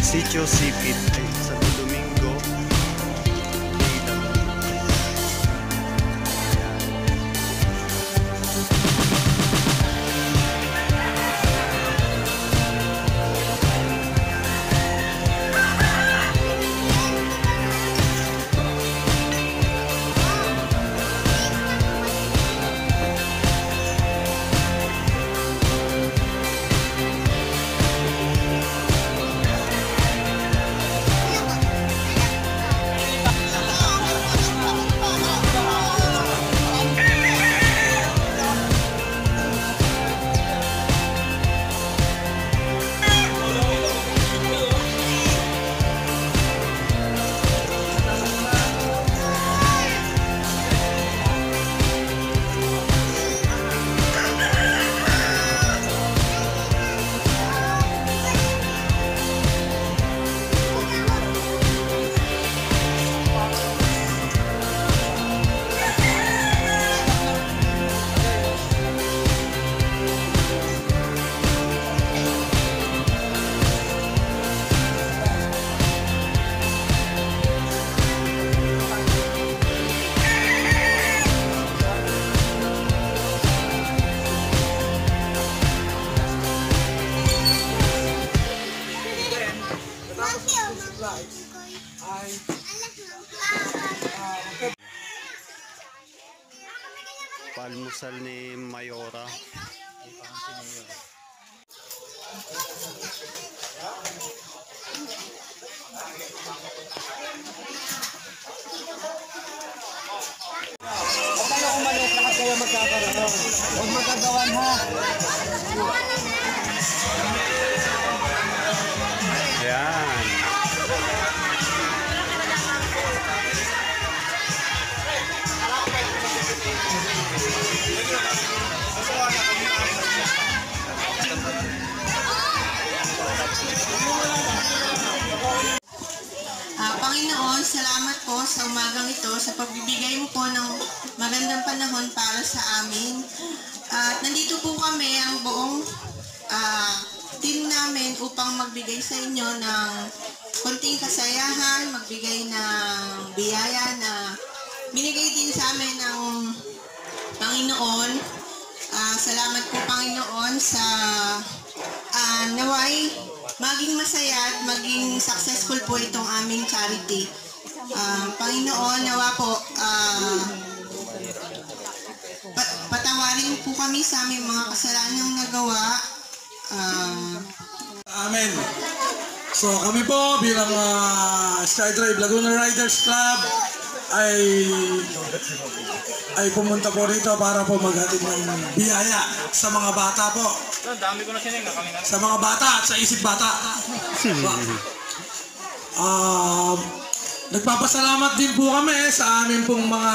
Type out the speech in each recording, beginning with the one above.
Sitio Sipit ay Santo Domingo. Palmusal ni Mayora. Huwag kayo umalit, lahat kayo magkakaroon. Huwag magagawan ha. Ayan. Panginoon, salamat po sa umagang ito sa pagbibigay mo po ng magandang panahon para sa amin. At nandito po kami ang buong team namin upang magbigay sa inyo ng konting kasayahan, magbigay ng biyaya na binigay din sa amin ng Panginoon. Salamat po Panginoon sa naway maging masaya at maging successful po itong aming charity. Panginoon, nawa po patawarin po kami sa aming mga kasalanang nagawa. Amen. So kami po bilang SkyDrive Laguna Riders Club ay pumunta po rito para po maghatid ng biyaya sa mga bata po. Sa mga bata at sa isip bata. Nagpapasalamat din po kami sa amin pong mga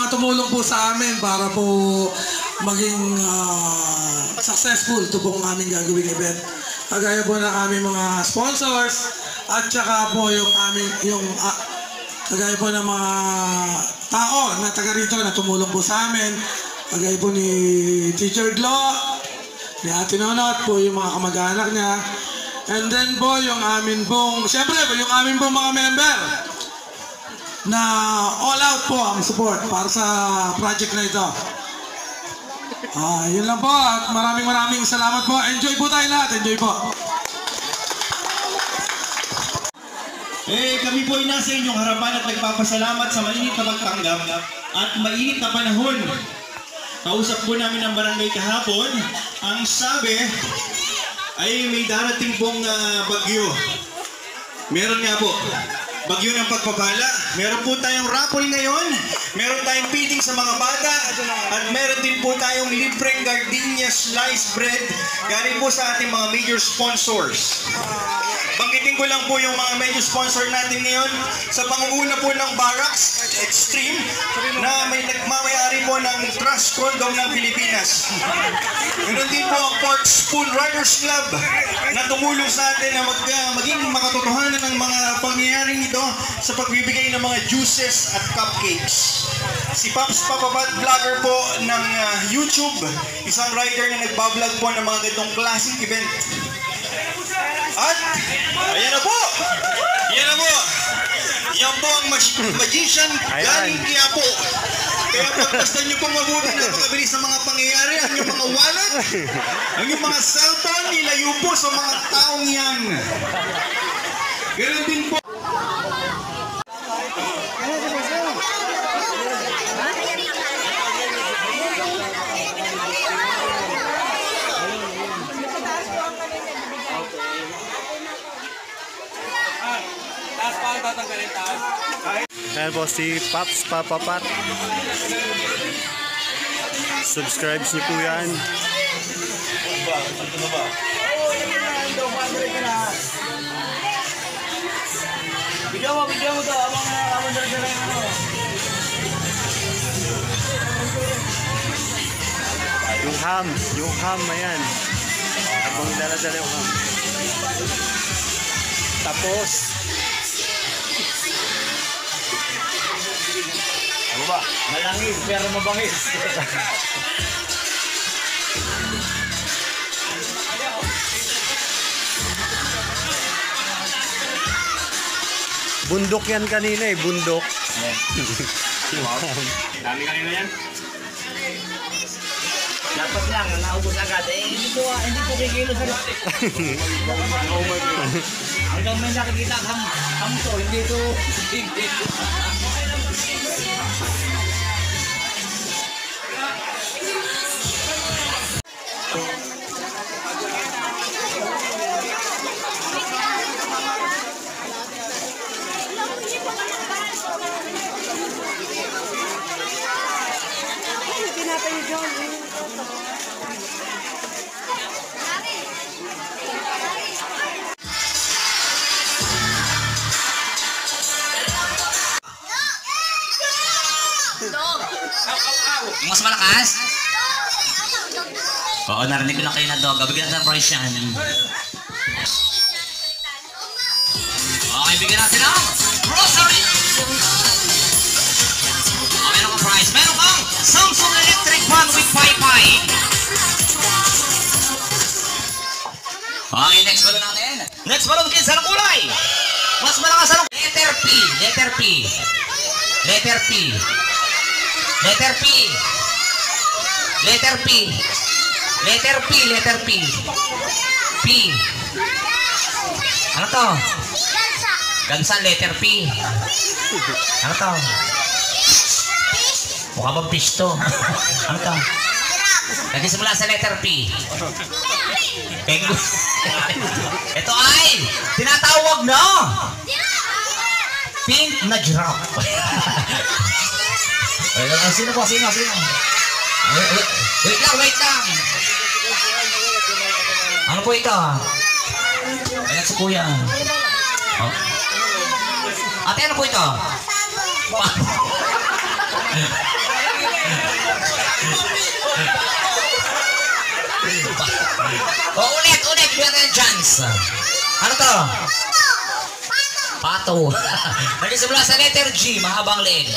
tumulong po sa amin para po maging successful ito pong aming gagawing event. Kagaya po ng aming mga sponsors at saka po kagaya po ng mga tao na taga rito na tumulong po sa amin. Kagaya po ni Teacher Glo, ni Ate Nonot po yung mga kamag-anak niya. And then po yung amin pong, siyempre po yung amin pong mga member na all out po ang support para sa project na ito. Yun lang po at maraming salamat po. Enjoy po tayo lahat. Enjoy po. Kami po ay nasa inyong harapan at nagpapasalamat sa mainit na pagtanggap at mainit na panahon. Kausap po namin ang barangay kahapon. Ang sabi ay may darating pong bagyo. Meron nga po. Bagyo ng pagpapala. Meron po tayong raffle ngayon. Meron tayong feeding sa mga bata. At meron din po tayong libreng gardenia sliced bread. Galing po sa ating mga major sponsors. Banggitin ko lang po yung mga major sponsor natin ngayon. Sa pangunguna po ng Barracks Extreme na may nagmamayari po ng Trust Condom ng Pilipinas. Meron din po ang Port Spoon Riders Club na tumulong sa atin na maging makatotohanan ng mga pangyayaring ito sa pagbibigay ng ng mga juices at cupcakes. Si Pops Papapat, vlogger po ng YouTube, isang writer na nagbablog po ng mga ganitong classic event. At, ayan na po! Yan na po! Yan po ang magician galing Quiapo. Kaya pagpastan nyo pong mabuti na napakabilis ng mga pangyayari, ang yung mga wallet, ang yung mga cellphone, nilayo po sa mga taong yan. Ganun din po. Ayan po si Pops Papapat. Subscribe niyo po yan. Video mo to. Abang dala-dala yung ano. Yung ham, ayan. Abang dala-dala yung ham. Tapos, Ano ba? Malangis pero mabangis. bundok yan kanina eh, bundok. Dami kanina yan. Dapat lang, naubos agad. Hindi po kikilo sa lahat. Hanggang may nakikita ham to, hindi to kikilo. Mas malakas? Oo, narinig ko na kayo na dog. Bigyan natin ng price yan. Okay, bigyan natin ng grocery! Okay, meron kang price. Meron kang Samsung electric fan with Wi-Fi. Okay, next balon natin. Next balon, kids, anong kulay? Mas malakas anong? Letter P. Letter P. Letter P. Letter P. Letter P. Letter P. Letter P. P. Ano to? Gansa. Letter P. Ano to? Mukha bang fish to? Ano to? Nagsisimula sa letter P. Penguin. Ito ay tinatawag na pink na giraffe. Sino po? Sino? Wait lang. Ano po ito? Ayan si kuya. Oh. Ate, ano po ito? Ulit. Bigyan tayo ng chance. Ano to? Pato. Nagsisimula sa letter G. Mahabang leeg.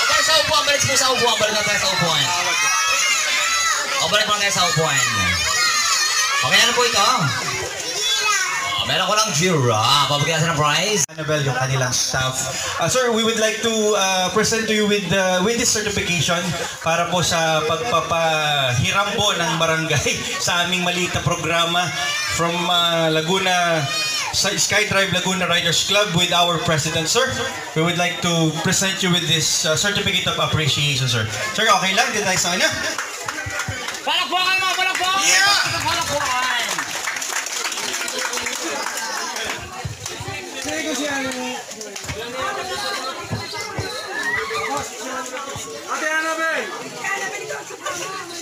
Okay, sa upuan. Balik po sa upuan. Balik tayo sa upuan. Balik mo tayo sa upuan. Okay, ano po ito? Meron ko lang giraffe. Pabigyan natin ng prize. Annabelle, yung kanilang staff. Sir, we would like to present to you with this certification para po sa pagpapahiram po ng barangay sa aming maliit na programa from Laguna, sa SkyDrive Laguna Riders Club with our president, sir. We would like to present you with this certificate of appreciation, sir. Sir, okay lang? Dito tayo sa kanya. Palakpakan mo! Palakpakan! Yeah! Palakpakan!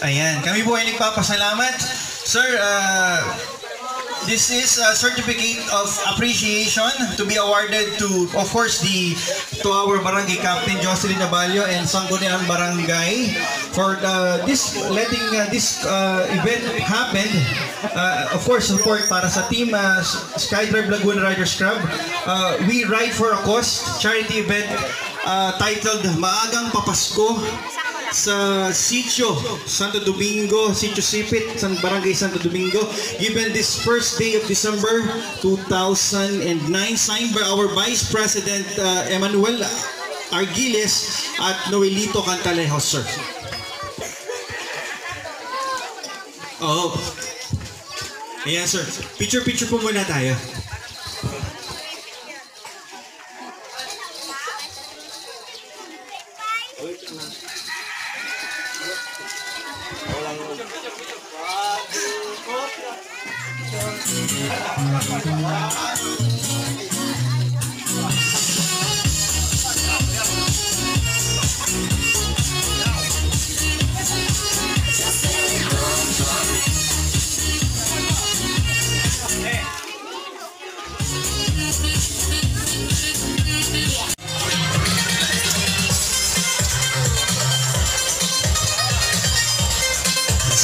Ayan, kami po ay nagpapasalamat. Sir, This is a certificate of appreciation to be awarded to, of course, to our barangay captain Jocelyn Nabalio and Sangguniang Barangay for letting this event happen. Of course, support para sa team SkyDrive Laguna Riders Club. We Ride for a Cause charity event titled Maagang Papasko sa Sitio Santo Domingo, Sitio Sipit, Barangay Santo Domingo, given this first day of December 2009, signed by our Vice President Emmanuel Argiles at Noelito Cantalejo, sir. Oh. Ayan, sir. Picture po muna tayo.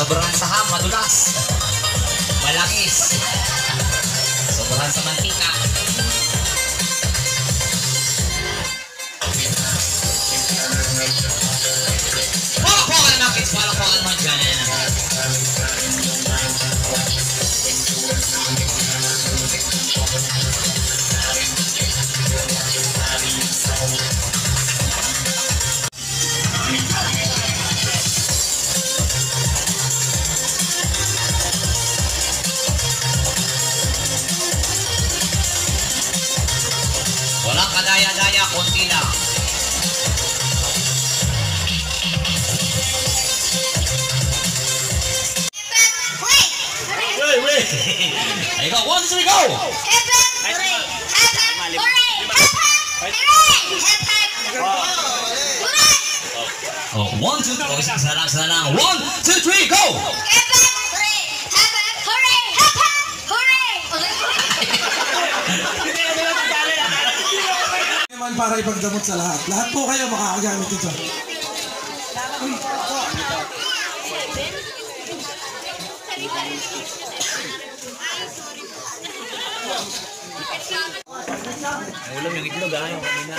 Sobrang saham, madulas, malangis, sobrang sa mantika. Palakpakan naman, kids, palakpakan naman dyan. Walang kadaya-daya, konti lang. Wait. There you go. 1, 2, 3, go! Oh, 1, 2, 3. Isa lang. 1, 2, 3, go! Naman para ipagdamot sa lahat. Lahat po kayo makakagamit ito. Ulam yung itlog, yung kanina.